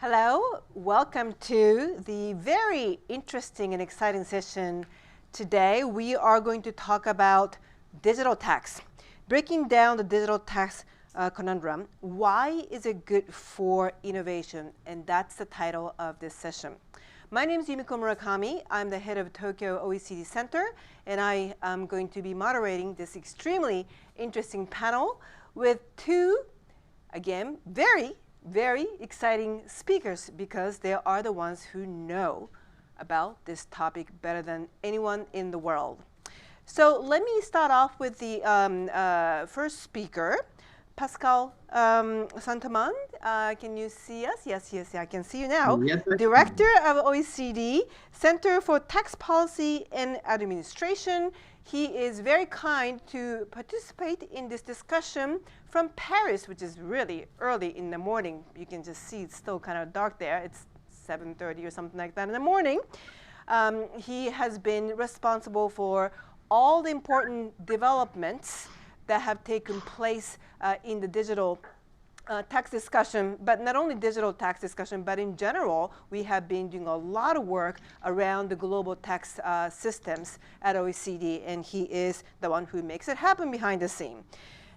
Hello, welcome to the very interesting and exciting session. Today we are going to talk about digital tax, breaking down the digital tax conundrum. Why is it good for innovation? And that's the title of this session. My name is Yumiko Murakami. I'm the head of Tokyo OECD Center, and I am going to be moderating this extremely interesting panel with two, again, very exciting speakers, because they are the ones who know about this topic better than anyone in the world. So let me start off with the first speaker, Pascal Saint-Amans. Can you see us? Yes, I can see you now. Yes, Director of OECD Center for Tax Policy and Administration. He is very kind to participate in this discussion from Paris, which is really early in the morning. You can just see it's still kind of dark there. It's 7:30 or something like that in the morning. He has been responsible for all the important developments that have taken place in the digital tax discussion, but not only digital tax discussion, but in general, we have been doing a lot of work around the global tax systems at OECD, and he is the one who makes it happen behind the scene.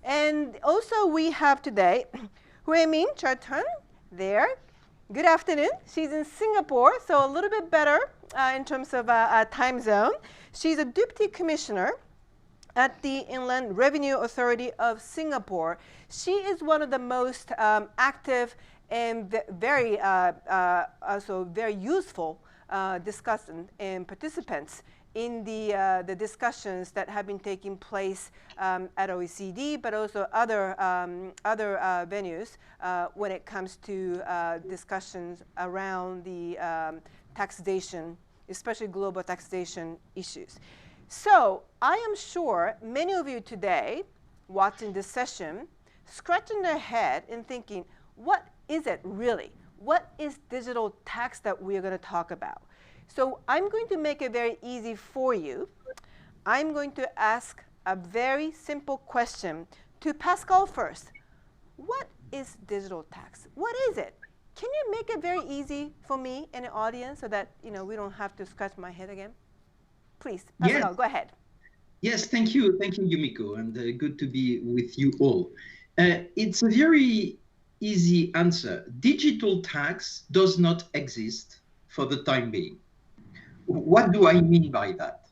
And also we have today Huey Tern there. Good afternoon. She's in Singapore, so a little bit better in terms of time zone. She's a Deputy Commissioner at the Inland Revenue Authority of Singapore. She is one of the most active and very also very useful discussants and participants in the discussions that have been taking place at OECD, but also other venues when it comes to discussions around the taxation, especially global taxation issues. So I am sure many of you today watching this session scratching their head and thinking, what is it really? What is digital tax that we're going to talk about? So I'm going to make it very easy for you. I'm going to ask a very simple question to Pascal first. What is digital tax? What is it? Can you make it very easy for me and the audience so that we don't have to scratch my head again? Please, Pascal, go ahead. Yes, thank you, Yumiko, and good to be with you all. It's a very easy answer. Digital tax does not exist for the time being. What do I mean by that?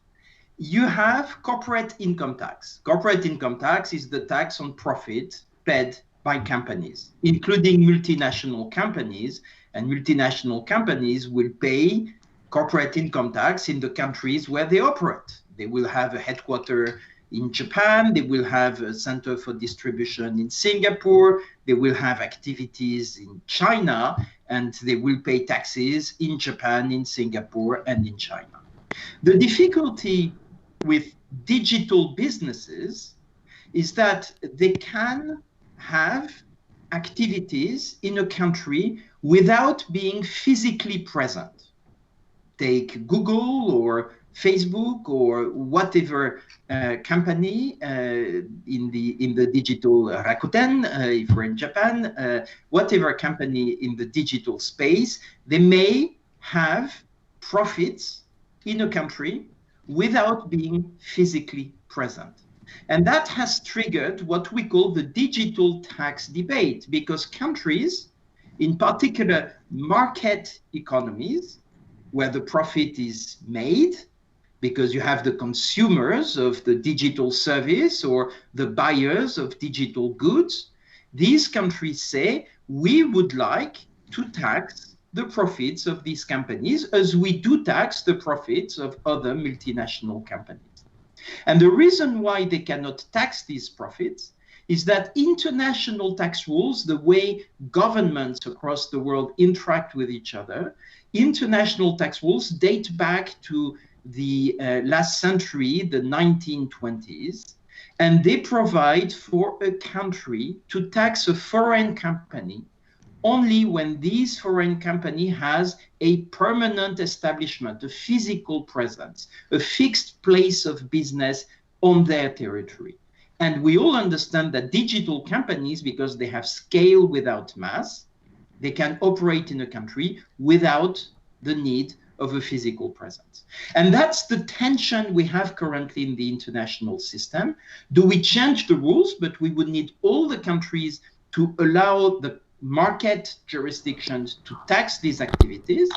You have corporate income tax. Corporate income tax is the tax on profit paid by companies, including multinational companies, and multinational companies will pay corporate income tax in the countries where they operate. They will have a headquarter in Japan, they will have a center for distribution in Singapore, they will have activities in China, and they will pay taxes in Japan, in Singapore, and in China. The difficulty with digital businesses is that they can have activities in a country without being physically present. Take Google or Facebook or whatever company in the digital Rakuten, if we're in Japan, whatever company in the digital space, they may have profits in a country without being physically present. And that has triggered what we call the digital tax debate, because countries, in particular market economies, where the profit is made, because you have the consumers of the digital service or the buyers of digital goods, these countries say, we would like to tax the profits of these companies as we do tax the profits of other multinational companies. And the reason why they cannot tax these profits is that international tax rules, the way governments across the world interact with each other, international tax rules date back to the last century, the 1920s, and they provide for a country to tax a foreign company only when this foreign company has a permanent establishment, a physical presence, a fixed place of business on their territory. And we all understand that digital companies, because they have scale without mass, They can operate in a country without the need of a physical presence. And that's the tension we have currently in the international system. Do we change the rules, but we would need all the countries to allow the market jurisdictions to tax these activities?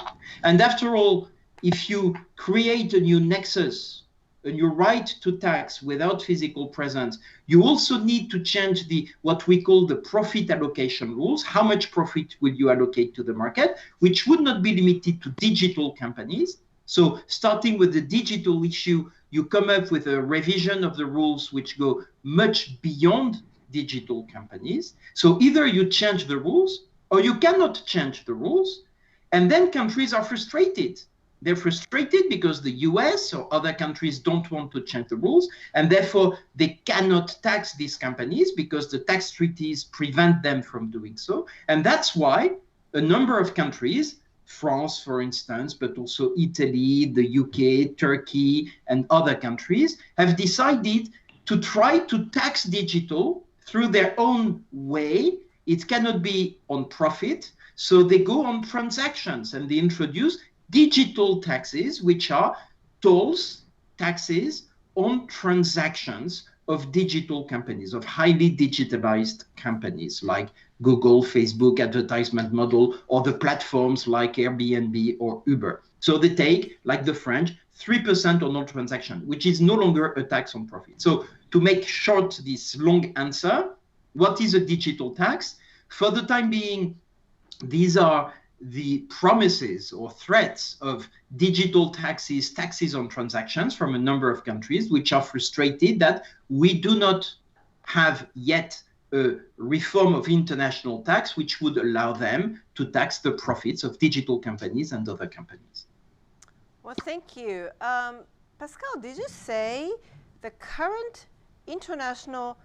And after all, if you create a new nexus, a new right to tax without physical presence, you also need to change what we call the profit allocation rules. How much profit will you allocate to the market, which would not be limited to digital companies. So starting with the digital issue, you come up with a revision of the rules which go much beyond digital companies. So either you change the rules or you cannot change the rules, and then countries are frustrated. They're frustrated because the US or other countries don't want to change the rules, and therefore they cannot tax these companies because the tax treaties prevent them from doing so. And that's why a number of countries, France, for instance, but also Italy, the UK, Turkey, and other countries, have decided to try to tax digital through their own way. It cannot be on profit, so they go on transactions, and they introduce digital taxes, which are tolls, taxes on transactions of digital companies, of highly digitalized companies like Google, Facebook, advertisement model, or the platforms like Airbnb or Uber. So they take, like the French, 3% on all transactions, which is no longer a tax on profit. So to make short this long answer, what is a digital tax? For the time being, these are the promises or threats of digital taxes, taxes on transactions from a number of countries, which are frustrated that we do not have yet a reform of international tax, which would allow them to tax the profits of digital companies and other companies. Well, thank you. Pascal, did you say the current international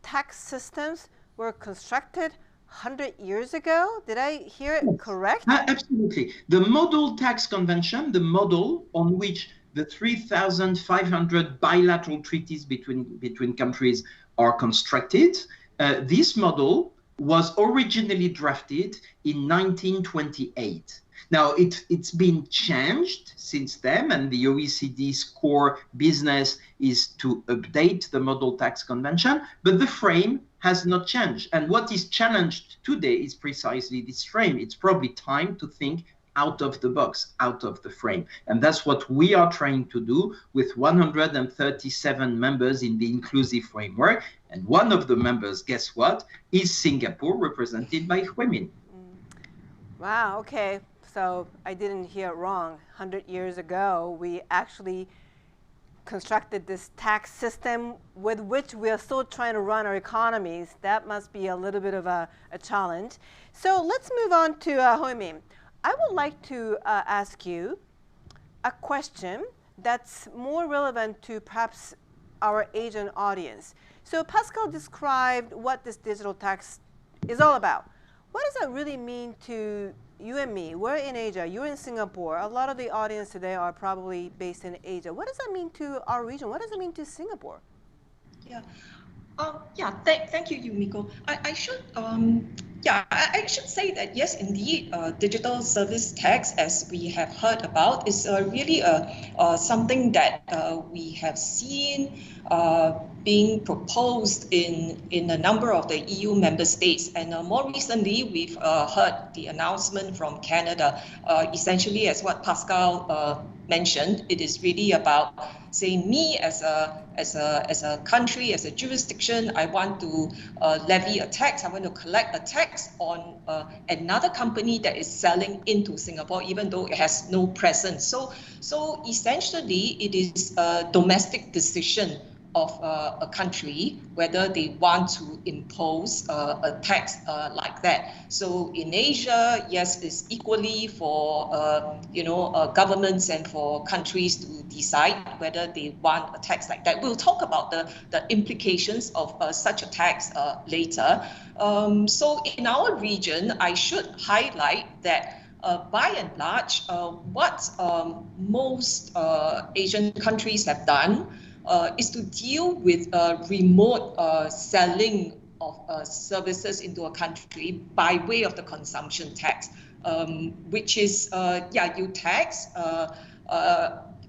tax systems were constructed 100 years ago? Did I hear it correct? Absolutely. The Model Tax Convention, the model on which the 3,500 bilateral treaties between countries are constructed, this model was originally drafted in 1928. Now, it's been changed since then, and the OECD's core business is to update the Model Tax Convention, but the frame has not changed. And what is challenged today is precisely this frame. It's probably time to think out of the box, out of the frame. And that's what we are trying to do with 137 members in the inclusive framework. And one of the members, guess what, is Singapore, represented by Huey. Wow, okay. So I didn't hear it wrong. 100 years ago, we actually constructed this tax system with which we are still trying to run our economies. That must be a little bit of a challenge. So let's move on to Huey. I would like to ask you a question that's more relevant to perhaps our Asian audience. So Pascal described what this digital tax is all about. What does that really mean to you and me? We're in Asia, you're in Singapore. A lot of the audience today are probably based in Asia. What does that mean to our region? What does it mean to Singapore? Yeah, thank you, Yumiko. I should say that yes, indeed, digital service tax, as we have heard about, is really something that we have seen being proposed in a number of the EU member states. And more recently, we've heard the announcement from Canada. Essentially, as what Pascal mentioned, it is really about saying, me as a country, as a jurisdiction, I want to levy a tax. I want to collect a tax on another company that is selling into Singapore, even though it has no presence. So essentially, it is a domestic decision of a country whether they want to impose a tax like that. So in Asia, yes, it's equally for governments and for countries to decide whether they want a tax like that. We'll talk about the implications of such a tax later. So in our region, I should highlight that by and large, what most Asian countries have done is to deal with remote selling of services into a country by way of the consumption tax, which is, you tax,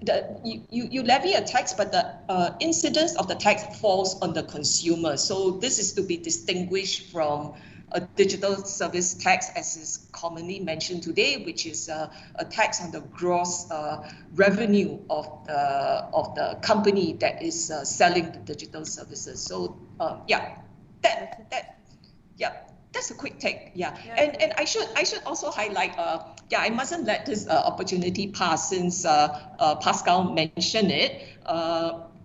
you levy a tax, but the incidence of the tax falls on the consumer. So this is to be distinguished from a digital service tax, as is commonly mentioned today, which is a tax on the gross revenue of the company that is selling the digital services. So that's a quick take. And I should also highlight. I mustn't let this opportunity pass, since Pascal mentioned it.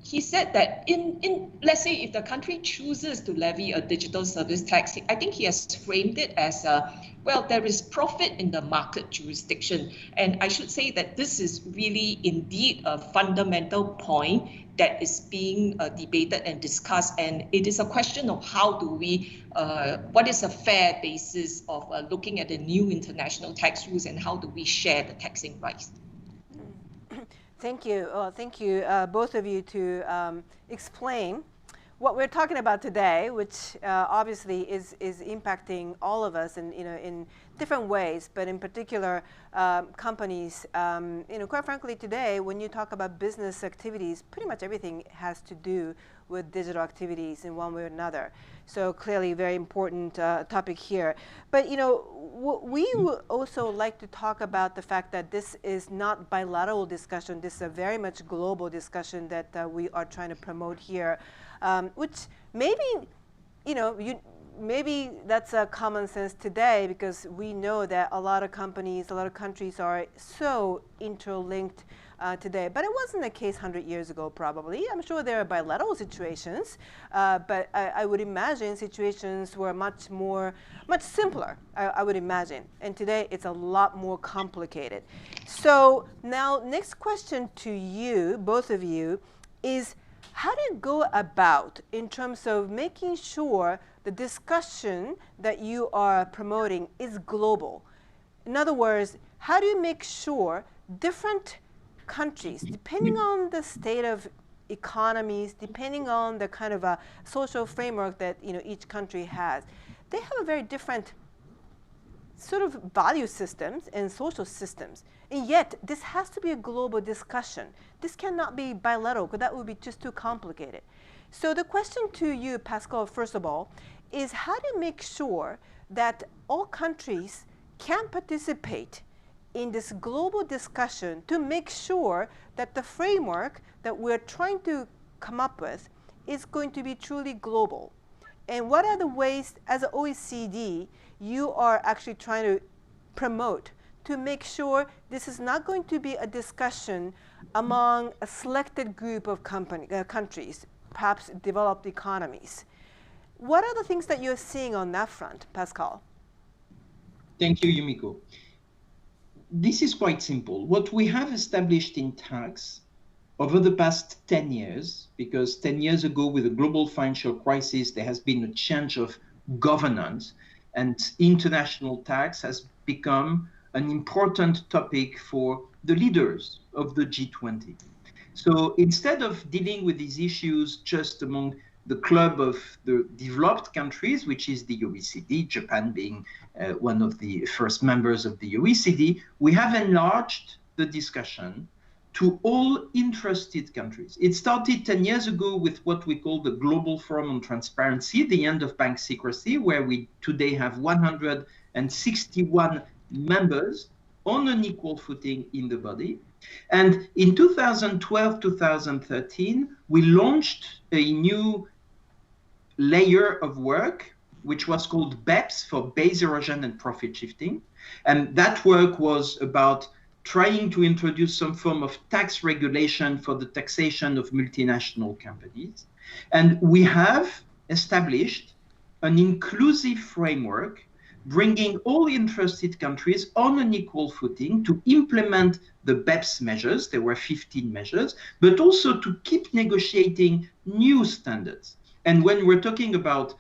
He said that in let's say if the country chooses to levy a digital service tax, I think he has framed it as there is profit in the market jurisdiction. And I should say that this is really indeed a fundamental point that is being debated and discussed. And it is a question of how do we, what is a fair basis of looking at the new international tax rules, and how do we share the taxing rights? Thank you. Thank you, both of you, to explain what we're talking about today, which obviously is impacting all of us in different ways, but in particular companies. Quite frankly, today, when you talk about business activities, pretty much everything has to do with digital activities in one way or another. So clearly, very important topic here. But we would also like to talk about the fact that this is not bilateral discussion. This is a very much global discussion that we are trying to promote here, which maybe, maybe that's a common sense today, because we know that a lot of companies, a lot of countries are so interlinked today. But it wasn't the case 100 years ago, probably. I'm sure there are bilateral situations, but I would imagine situations were much simpler, I would imagine. And today it's a lot more complicated. So now, next question to you, both of you, is how do you go about in terms of making sure the discussion that you are promoting is global? In other words, how do you make sure different countries, depending on the state of economies, depending on the kind of a social framework that each country has, they have a very different sort of value systems and social systems. And yet, this has to be a global discussion. This cannot be bilateral, because that would be just too complicated. So the question to you, Pascal, first of all, is how do you make sure that all countries can participate in this global discussion to make sure that the framework that we're trying to come up with is going to be truly global? And what are the ways, as an OECD, you are actually trying to promote to make sure this is not going to be a discussion among a selected group of countries, perhaps developed economies? What are the things that you're seeing on that front, Pascal? Thank you, Yumiko. This is quite simple. What we have established in tax over the past 10 years, because 10 years ago with the global financial crisis, there has been a change of governance, and international tax has become an important topic for the leaders of the G20. So instead of dealing with these issues just among the club of the developed countries, which is the OECD, Japan being one of the first members of the OECD, we have enlarged the discussion to all interested countries. It started 10 years ago with what we call the Global Forum on Transparency, the end of bank secrecy, where we today have 161 members on an equal footing in the body. And in 2012-2013, we launched a new layer of work, which was called BEPS, for base erosion and profit shifting. And that work was about trying to introduce some form of tax regulation for the taxation of multinational companies. And we have established an inclusive framework bringing all interested countries on an equal footing to implement the BEPS measures. There were 15 measures, but also to keep negotiating new standards. And when we're talking about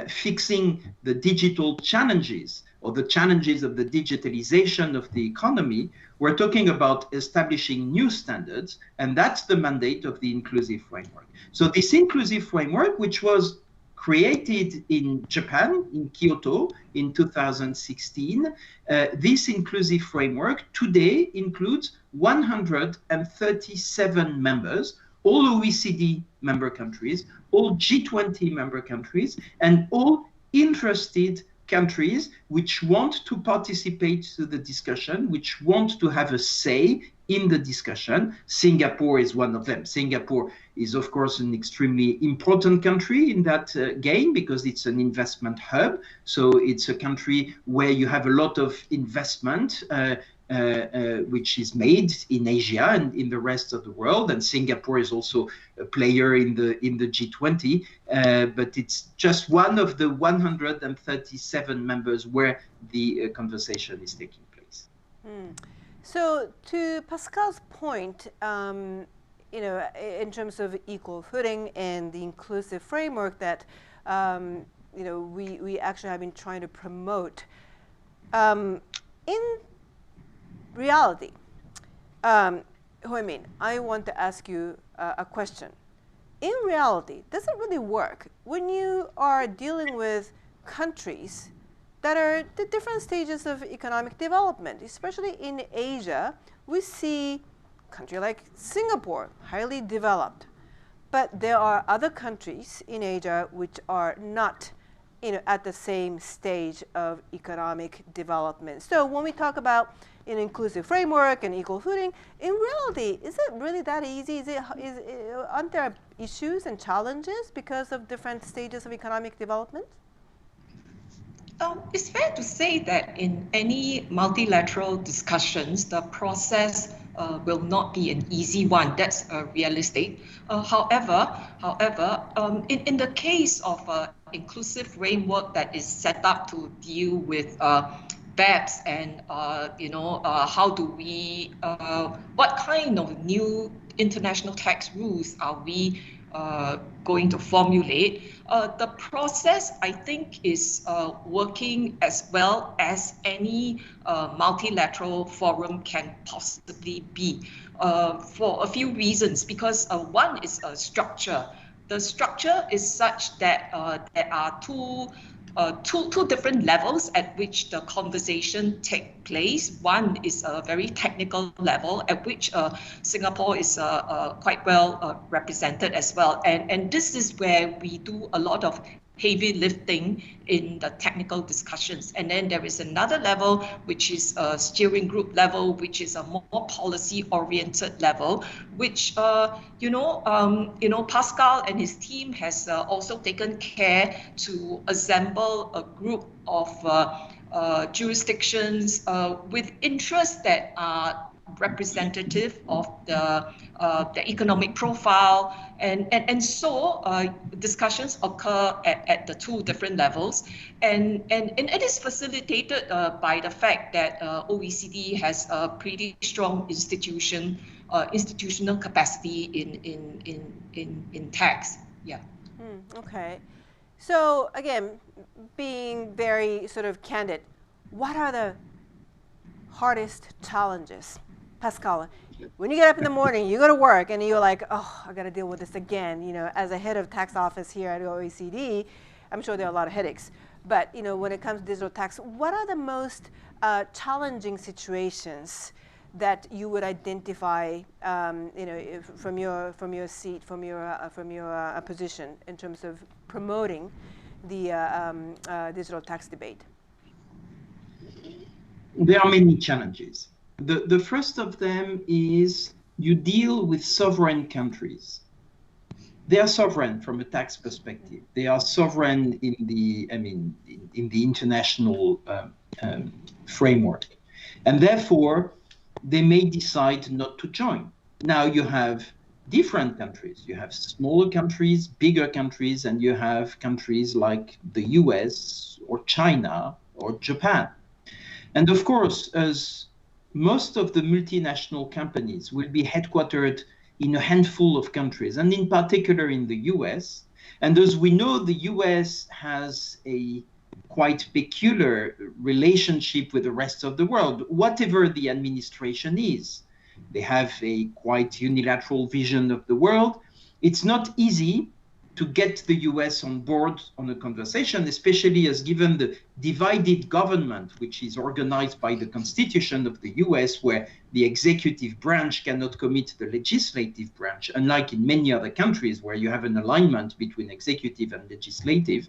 fixing the digital challenges or the challenges of the digitalization of the economy, we're talking about establishing new standards, and that's the mandate of the inclusive framework. So this inclusive framework, which was created in Japan, in Kyoto, in 2016. This inclusive framework today includes 137 members, all OECD member countries, all G20 member countries, and all interested countries which want to participate to the discussion, which want to have a say in the discussion. Singapore is one of them. Singapore is, of course, an extremely important country in that game because it's an investment hub. So it's a country where you have a lot of investment which is made in Asia and in the rest of the world. And Singapore is also a player in the G20, but it's just one of the 137 members where the conversation is taking place. So to Pascal's point, you know, in terms of equal footing and the inclusive framework that you know we actually have been trying to promote, in reality, Huey, I want to ask you a question. In reality, does it really work when you are dealing with countries that are at the different stages of economic development? Especially in Asia, we see a country like Singapore, highly developed, but there are other countries in Asia which are not, you know, at the same stage of economic development. So when we talk about an inclusive framework and equal footing, in reality, is it really that easy? Aren't there issues and challenges because of different stages of economic development? It's fair to say that in any multilateral discussions, the process will not be an easy one. That's realistic. However, in the case of an inclusive framework that is set up to deal with BEPS and you know, how do we, what kind of new international tax rules are we going to formulate? The process, I think, is working as well as any multilateral forum can possibly be for a few reasons. Because one is structure. The structure is such that there are two different levels at which the conversation takes place. One is a very technical level at which Singapore is quite well represented as well. And this is where we do a lot of heavy lifting in the technical discussions. And then there is another level, which is a steering group level, which is a more policy-oriented level, which you know, Pascal and his team has also taken care to assemble a group of jurisdictions with interests that are representative of the economic profile, and so discussions occur at the two different levels, and it is facilitated by the fact that OECD has a pretty strong institutional capacity in tax. Yeah. Okay. So again, being very sort of candid, what are the hardest challenges? Pascal, when you get up in the morning, you go to work and you're like, oh, I got to deal with this again. You know, as a head of tax office here at OECD, I'm sure there are a lot of headaches. But you know, when it comes to digital tax, what are the most challenging situations that you would identify, you know, from your seat, from your position in terms of promoting the digital tax debate? There are many challenges. The first of them is you deal with sovereign countries. They are sovereign from a tax perspective. They are sovereign in the, in the international framework, and therefore they may decide not to join. Now you have different countries. You have smaller countries, bigger countries, and you have countries like the US or China or Japan. And of course, as most of the multinational companies will be headquartered in a handful of countries, and in particular in the US. And as we know, the US has a quite peculiar relationship with the rest of the world, whatever the administration is. They have a quite unilateral vision of the world. It's not easy to get the US on board on the conversation, especially as given the divided government, which is organized by the Constitution of the US, where the executive branch cannot commit the legislative branch, unlike in many other countries where you have an alignment between executive and legislative.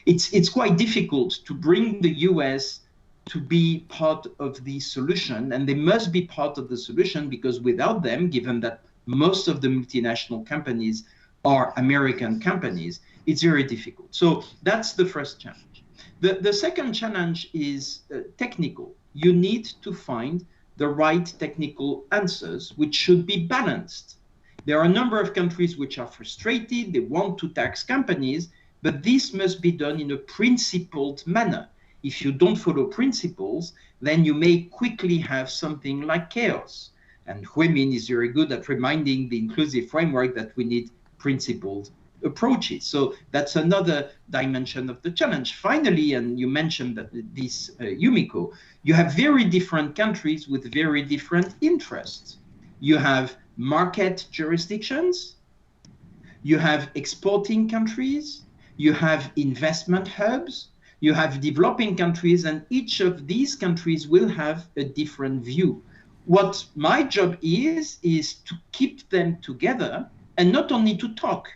It's quite difficult to bring the US to be part of the solution, and they must be part of the solution, because without them, given that most of the multinational companies are American companies, it's very difficult. So that's the first challenge. The second challenge is technical. You need to find the right technical answers, which should be balanced. There are a number of countries which are frustrated, they want to tax companies, but this must be done in a principled manner. If you don't follow principles, then you may quickly have something like chaos. And Huey is very good at reminding the inclusive framework that we need principled approaches. So that's another dimension of the challenge. Finally, and you mentioned that this, Yumiko, you have very different countries with very different interests. You have market jurisdictions, you have exporting countries, you have investment hubs, you have developing countries, and each of these countries will have a different view. What my job is to keep them together, and not only to talk,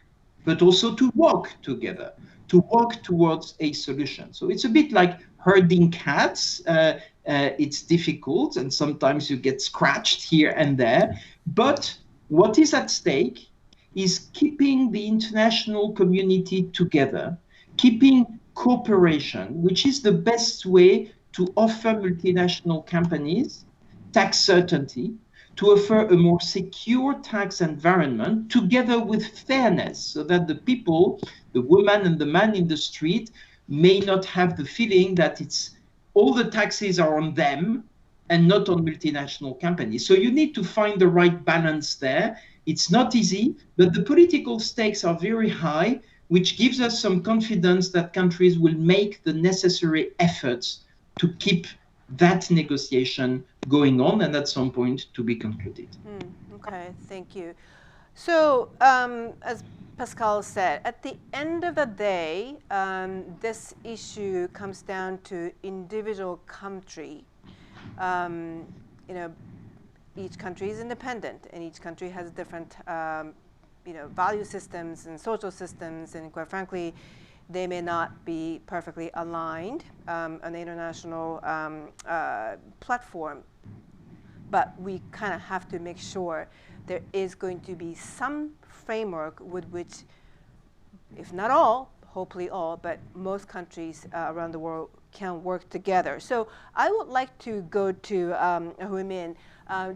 but also to walk together, to walk towards a solution. So it's a bit like herding cats. It's difficult, and sometimes you get scratched here and there. But what is at stake is keeping the international community together, keeping cooperation, which is the best way to offer multinational companies tax certainty, to offer a more secure tax environment together with fairness, so that the people, the woman and the man in the street, may not have the feeling that it's all the taxes are on them and not on multinational companies. So you need to find the right balance there. It's not easy, but the political stakes are very high, which gives us some confidence that countries will make the necessary efforts to keep that negotiation going on, and at some point to be concluded. Okay, thank you. So, as Pascal said, at the end of the day, this issue comes down to individual country. You know, each country is independent, and each country has different, you know, value systems and social systems, and quite frankly, they may not be perfectly aligned on the international platform. But we kind of have to make sure there is going to be some framework with which, if not all, hopefully all, but most countries around the world can work together. So I would like to go to Huey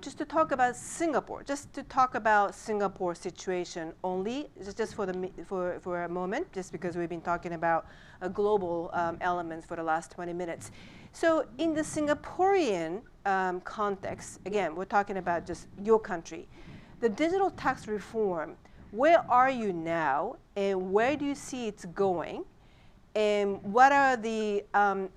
just to talk about Singapore, just to talk about Singapore situation only, just for a moment, just because we've been talking about global elements for the last 20 minutes. So in the Singaporean context, again, we're talking about just your country. The digital tax reform, where are you now, and where do you see it's going? And what are the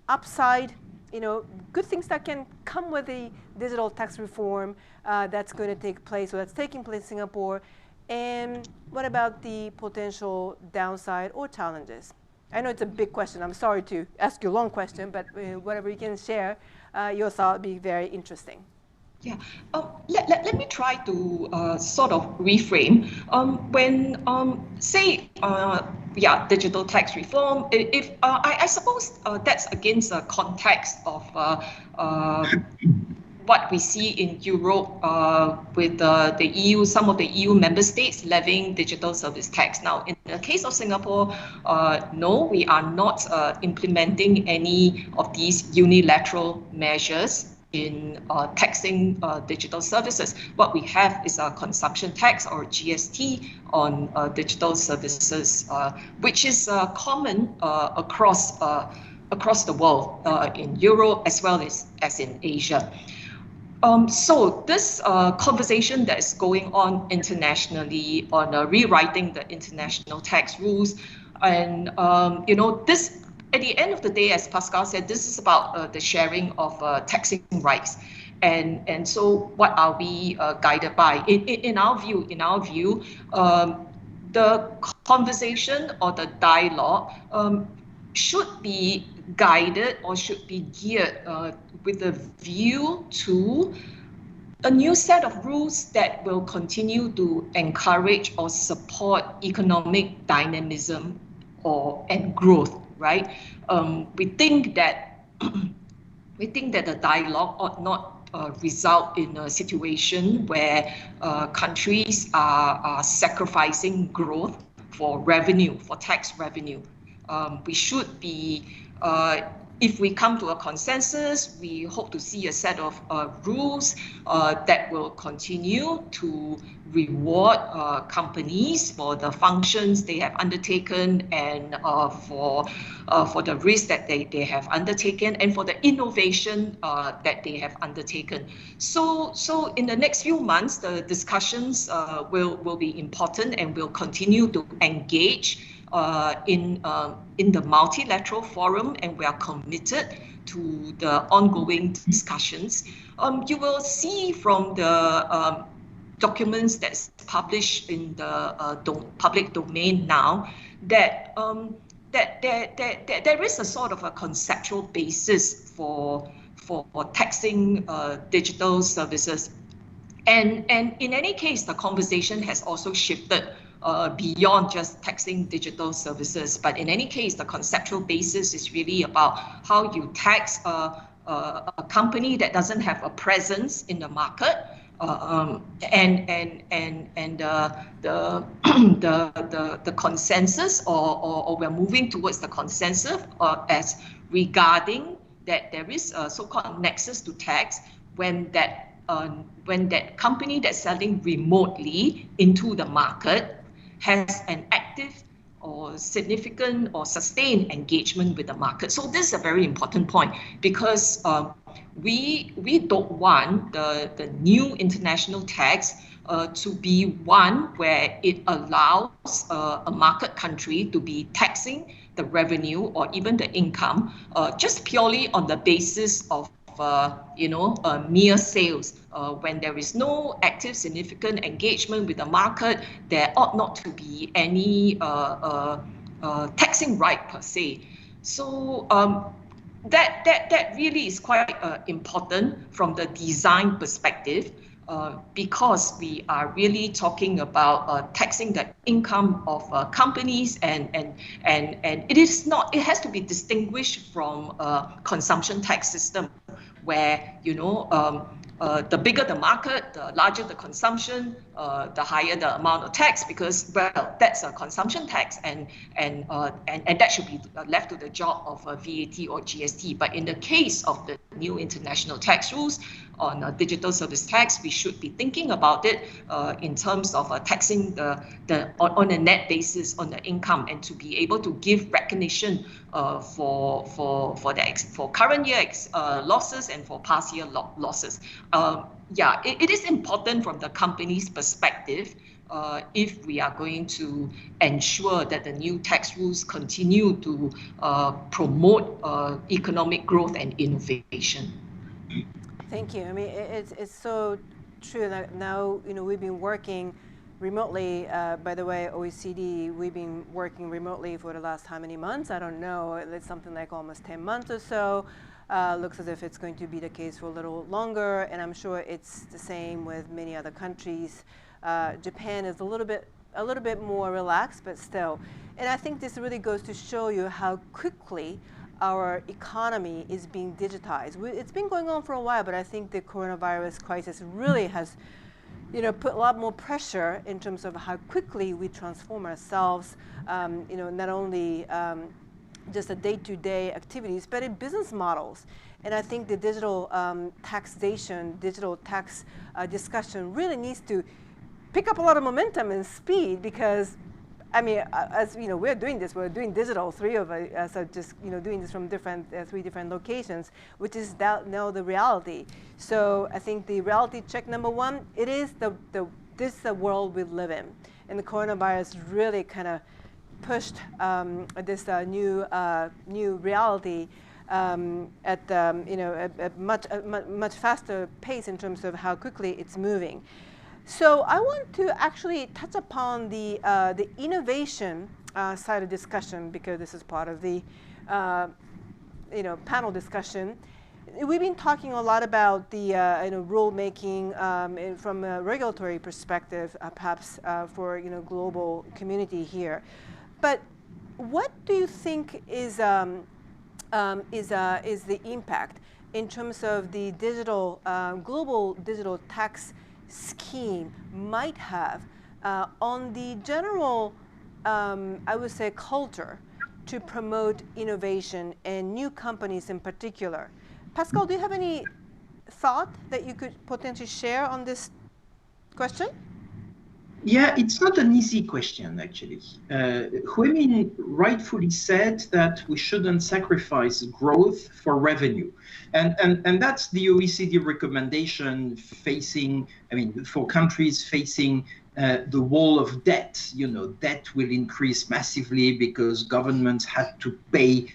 upside, you know, good things that can come with the digital tax reform that's going to take place, or that's taking place in Singapore? And what about the potential downside or challenges? I know it's a big question. I'm sorry to ask you a long question, but whatever you can share, your thought would be very interesting. Yeah, let me try to sort of reframe. When say, yeah, digital tax reform, if I suppose that's against the context of what we see in Europe with the EU, some of the EU member states levying digital service tax. Now, in the case of Singapore, no, we are not implementing any of these unilateral measures in taxing digital services. What we have is a consumption tax, or GST, on digital services, which is common across the world, in Europe as well as in Asia. So this conversation that is going on internationally on rewriting the international tax rules, and you know, this, at the end of the day, as Pascal said, this is about the sharing of taxing rights, and so what are we guided by? In our view, the conversation or the dialogue should be guided or should be geared with a view to a new set of rules that will continue to encourage or support economic dynamism and growth, right? We think that the dialogue ought not result in a situation where countries are sacrificing growth for revenue, for tax revenue. We should be, if we come to a consensus, we hope to see a set of rules that will continue to reward companies for the functions they have undertaken and for the risk that they have undertaken and for the innovation that they have undertaken. So in the next few months, the discussions will be important and will continue to engage in the multilateral forum, and we are committed to the ongoing discussions. You will see from the documents that's published in the public domain now that there is a sort of a conceptual basis for taxing digital services. And in any case, the conversation has also shifted beyond just taxing digital services. But in any case, the conceptual basis is really about how you tax a company that doesn't have a presence in the market, and the consensus, or we're moving towards the consensus as regarding that there is a so-called nexus to tax when that company that's selling remotely into the market has an active or significant or sustained engagement with the market. So this is a very important point, because we don't want the new international tax to be one where it allows a market country to be taxing the revenue or even the income just purely on the basis of mere sales. When there is no active, significant engagement with the market, there ought not to be any taxing right per se. So that really is quite important from the design perspective, because we are really talking about taxing the income of companies, and it has to be distinguished from a consumption tax system, where the bigger the market, the larger the consumption, the higher the amount of tax, because, well, that's a consumption tax, and that should be left to the job of VAT or GST. But in the case of the new international tax rules on digital service tax, we should be thinking about it in terms of taxing on a net basis on the income, and to be able to give recognition for current year losses and for past year losses. It is important from the company's perspective if we are going to ensure that the new tax rules continue to promote economic growth and innovation. Thank you. I mean, it's so true that now, we've been working remotely. By the way, OECD, we've been working remotely for the last how many months? I don't know. It's something like almost 10 months or so. Looks as if it's going to be the case for a little longer, and I'm sure it's the same with many other countries. Japan is a little bit more relaxed, but still. And I think this really goes to show you how quickly our economy is being digitized. It's been going on for a while, but I think the coronavirus crisis really has put a lot more pressure in terms of how quickly we transform ourselves, not only just the day-to-day activities, but in business models. And I think the digital taxation, digital tax discussion really needs to pick up a lot of momentum and speed, because as we're doing this, we're doing digital. Three of us are just doing this from three different locations, which is now the reality. So I think the reality check number one, it is this is the world we live in, and the coronavirus really kind of pushed this new reality at a much faster pace in terms of how quickly it's moving. So I want to actually touch upon the innovation side of discussion, because this is part of the panel discussion. We've been talking a lot about the rule making from a regulatory perspective, perhaps for global community here. But what do you think is the impact in terms of the digital global digital tax scheme might have on the general, I would say, culture to promote innovation and new companies in particular? Pascal, do you have any thought that you could potentially share on this question? Yeah, it's not an easy question, actually. Huey rightfully said that we shouldn't sacrifice growth for revenue. And that's the OECD recommendation facing, for countries facing the wall of debt. Debt will increase massively because governments had to pay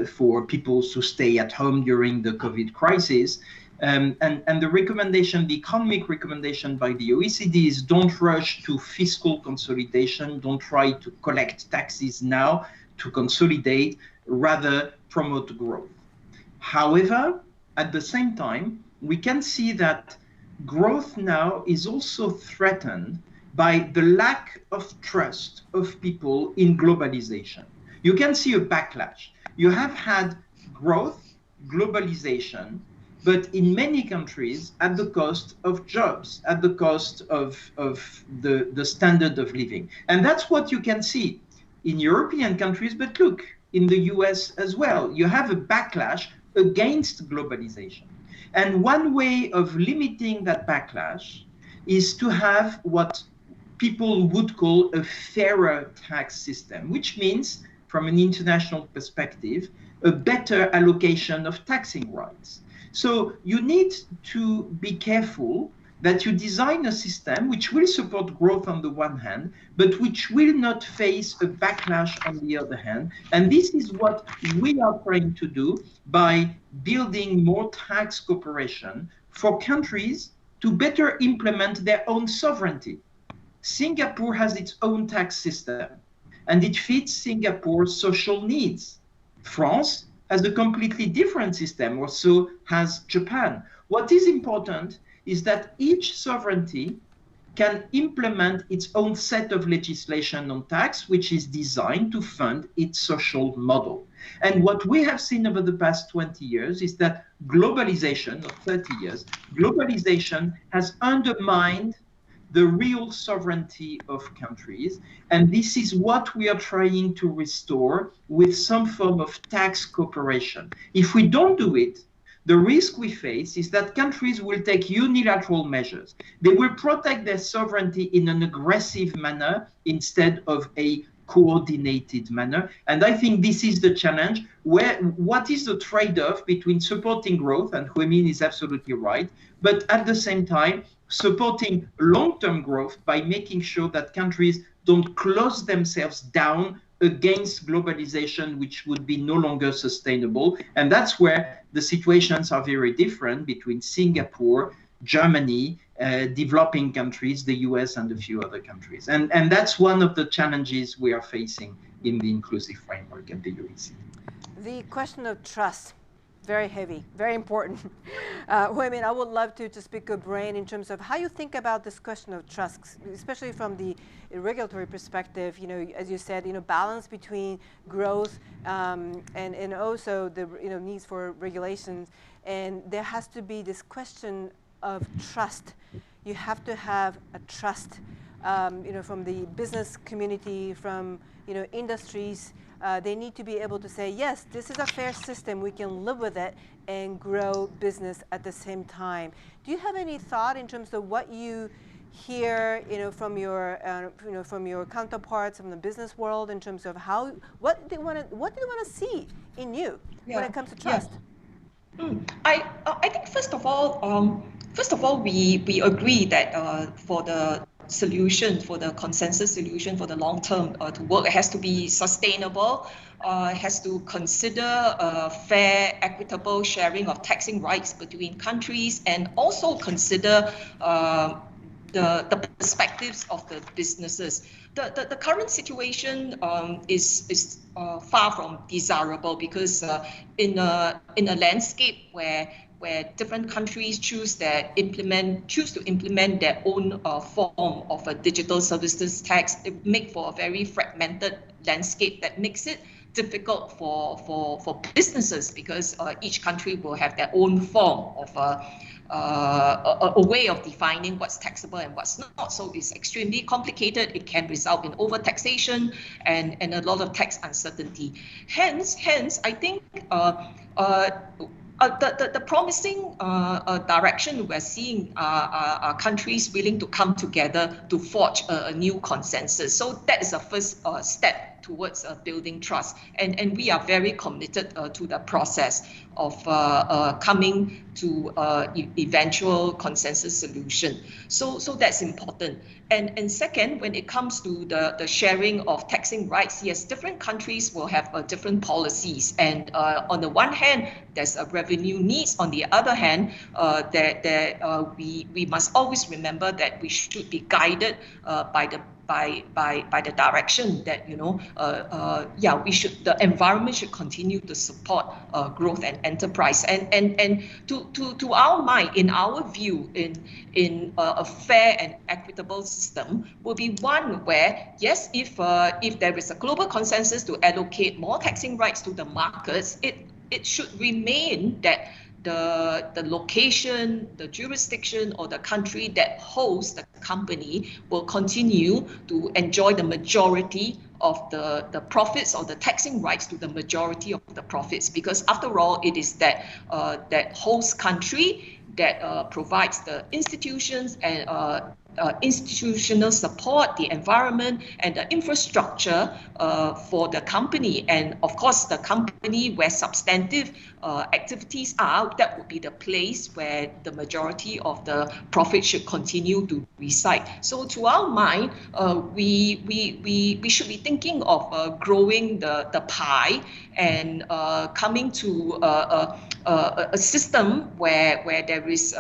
for people to stay at home during the COVID crisis. And the recommendation, the economic recommendation by the OECD is don't rush to fiscal consolidation, don't try to collect taxes now to consolidate, rather promote growth. However, at the same time, we can see that growth now is also threatened by the lack of trust of people in globalization. You can see a backlash. You have had growth, globalization, but in many countries at the cost of jobs, at the cost of the standard of living. And that's what you can see in European countries, but look, in the US as well. You have a backlash against globalization. And one way of limiting that backlash is to have what people would call a fairer tax system, which means, from an international perspective, a better allocation of taxing rights. So you need to be careful that you design a system which will support growth on the one hand, but which will not face a backlash on the other hand. And this is what we are trying to do by building more tax cooperation for countries to better implement their own sovereignty. Singapore has its own tax system, and it fits Singapore's social needs. France has a completely different system, or so has Japan. What is important is that each sovereignty can implement its own set of legislation on tax, which is designed to fund its social model. And what we have seen over the past 20 years is that globalization, or 30 years, globalization has undermined the real sovereignty of countries. And this is what we are trying to restore with some form of tax cooperation. If we don't do it, the risk we face is that countries will take unilateral measures. They will protect their sovereignty in an aggressive manner instead of a coordinated manner. And I think this is the challenge. What is the trade-off between supporting growth, and Huey is absolutely right, but at the same time, supporting long-term growth by making sure that countries don't close themselves down against globalization, which would be no longer sustainable. And that's where the situations are very different between Singapore, Germany, developing countries, the US, and a few other countries. And that's one of the challenges we are facing in the inclusive framework at the OECD. The question of trust. Very heavy, very important. I would love to just pick your brain in terms of how you think about this question of trust, especially from the regulatory perspective. As you said, balance between growth and also the needs for regulations. And there has to be this question of trust. You have to have a trust, from the business community, from industries. They need to be able to say, yes, this is a fair system, we can live with it and grow business at the same time. Do you have any thought in terms of what you hear, from your counterparts from the business world in terms of what they want to see in you when it comes to trust? Yeah. I think first of all, we agree that for the solution, for the consensus solution for the long term to work, it has to be sustainable, has to consider fair, equitable sharing of taxing rights between countries, and also consider the perspectives of the businesses. The current situation is far from desirable, because in a landscape where different countries choose to implement their own form of a digital services tax, it makes for a very fragmented landscape that makes it difficult for businesses, because each country will have their own form of a way of defining what's taxable and what's not. So it's extremely complicated. It can result in overtaxation and a lot of tax uncertainty. Hence, I think the promising direction we're seeing are countries willing to come together to forge a new consensus. So that is a first step towards building trust, and we are very committed to the process of coming to eventual consensus solution. So that's important. And second, when it comes to the sharing of taxing rights, yes, different countries will have different policies, and on the one hand, there's a revenue needs. On the other hand, we must always remember that we should be guided by the direction that, the environment should continue to support growth and enterprise. And to our mind, in our view, in a fair and equitable system, will be one where, yes, if there is a global consensus to allocate more taxing rights to the markets, it should remain that the location, the jurisdiction, or the country that hosts the company will continue to enjoy the majority of the profits, or the taxing rights to the majority of the profits, because after all, it is that host country that provides the institutions and institutional support, the environment, and the infrastructure for the company. And of course, the company where substantive activities are, that would be the place where the majority of the profit should continue to reside. So to our mind, we should be thinking of growing the pie and coming to a system where there is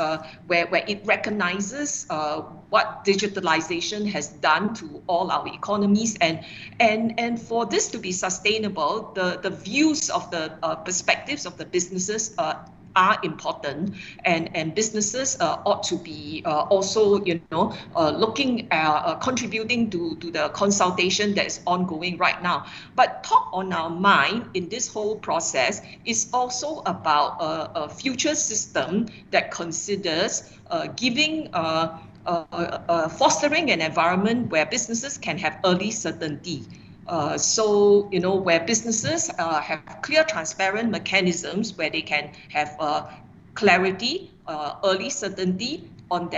where it recognizes what digitalization has done to all our economies, and for this to be sustainable, the views of the perspectives of the businesses are important, and businesses ought to be also looking at contributing to the consultation that is ongoing right now. But top on our mind in this whole process is also about a future system that considers giving fostering an environment where businesses can have early certainty. So, where businesses have clear, transparent mechanisms where they can have clarity, early certainty on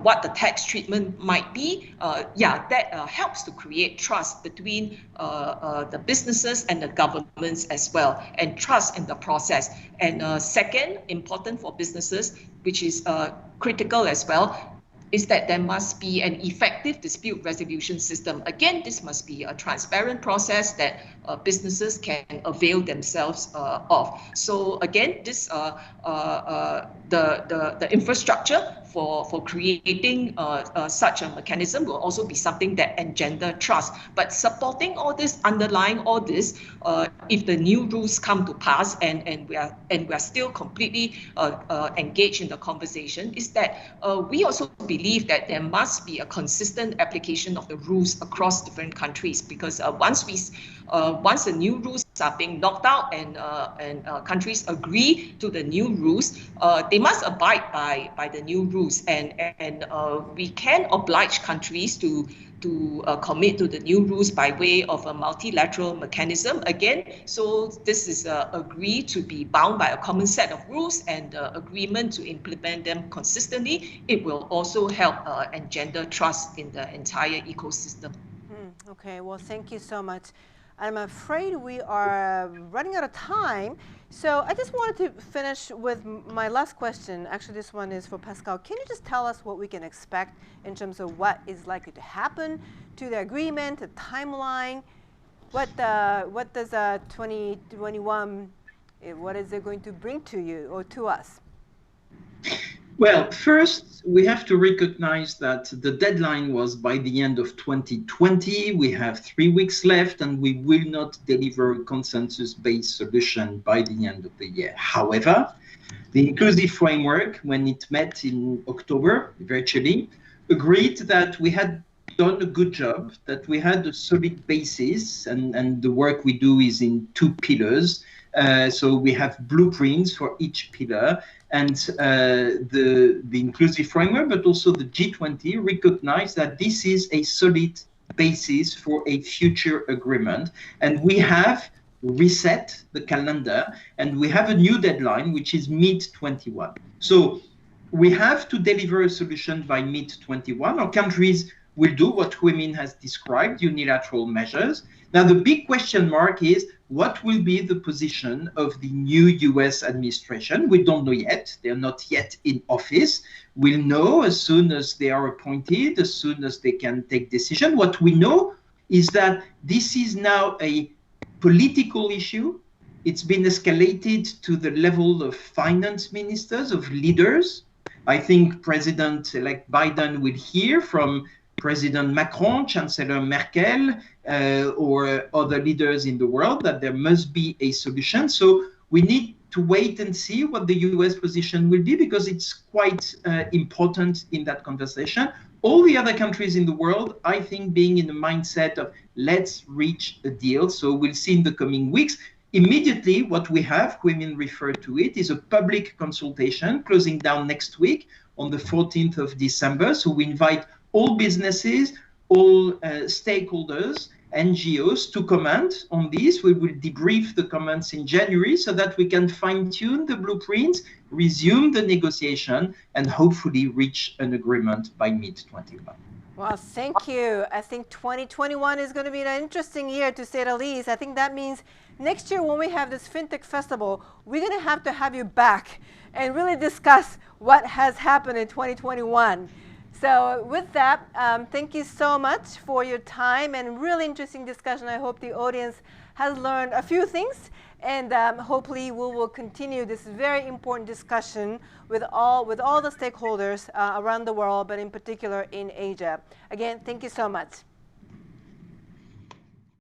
what the tax treatment might be. That helps to create trust between the businesses and the governments as well, and trust in the process. And second, important for businesses, which is critical as well, is that there must be an effective dispute resolution system. Again, this must be a transparent process that businesses can avail themselves of. So again, this the infrastructure for creating such a mechanism will also be something that engender trust. But supporting all this, underlying all this, if the new rules come to pass, and we are still completely engaged in the conversation, is that we also believe that there must be a consistent application of the rules across different countries, because once the new rules are being knocked out and countries agree to the new rules, they must abide by the new rules, and we can oblige countries to commit to the new rules by way of a multilateral mechanism again. So this is agree to be bound by a common set of rules and agreement to implement them consistently. It will also help engender trust in the entire ecosystem. Okay, well, thank you so much. I'm afraid we are running out of time. So I just wanted to finish with my last question. Actually, this one is for Pascal. Can you just tell us what we can expect in terms of what is likely to happen to the agreement, the timeline? What does 2021, what is it going to bring to you or to us? Well, first, we have to recognize that the deadline was by the end of 2020. We have 3 weeks left, and we will not deliver a consensus-based solution by the end of the year. However, the inclusive framework, when it met in October, virtually, agreed that we had done a good job, that we had a solid basis, and the work we do is in 2 pillars. So we have blueprints for each pillar, and the inclusive framework, but also the G20 recognize that this is a solid basis for a future agreement. And we have reset the calendar, and we have a new deadline, which is mid-21. So we have to deliver a solution by mid-21. Our countries will do what Huey has described, unilateral measures. Now, the big question mark is, what will be the position of the new US administration? We don't know yet. They're not yet in office. We'll know as soon as they are appointed, as soon as they can take decision. What we know is that this is now a political issue. It's been escalated to the level of finance ministers, of leaders. I think President-elect Biden will hear from President Macron, Chancellor Merkel, or other leaders in the world that there must be a solution. So we need to wait and see what the US position will be, because it's quite important in that conversation. All the other countries in the world, I think, being in the mindset of let's reach a deal. So we'll see in the coming weeks. Immediately, what we have, women refer to it, is a public consultation closing down next week on the 14th of December. So we invite all businesses, all stakeholders, NGOs to comment on this. We will debrief the comments in January so that we can fine-tune the blueprints, resume the negotiation, and hopefully reach an agreement by mid-21. Well, thank you. I think 2021 is going to be an interesting year, to say the least. I think that means next year when we have this FinTech Festival, we're going to have you back and really discuss what has happened in 2021. So with that, thank you so much for your time and really interesting discussion. I hope the audience has learned a few things, and hopefully we will continue this very important discussion with all the stakeholders around the world, but in particular in Asia. Again, thank you so much.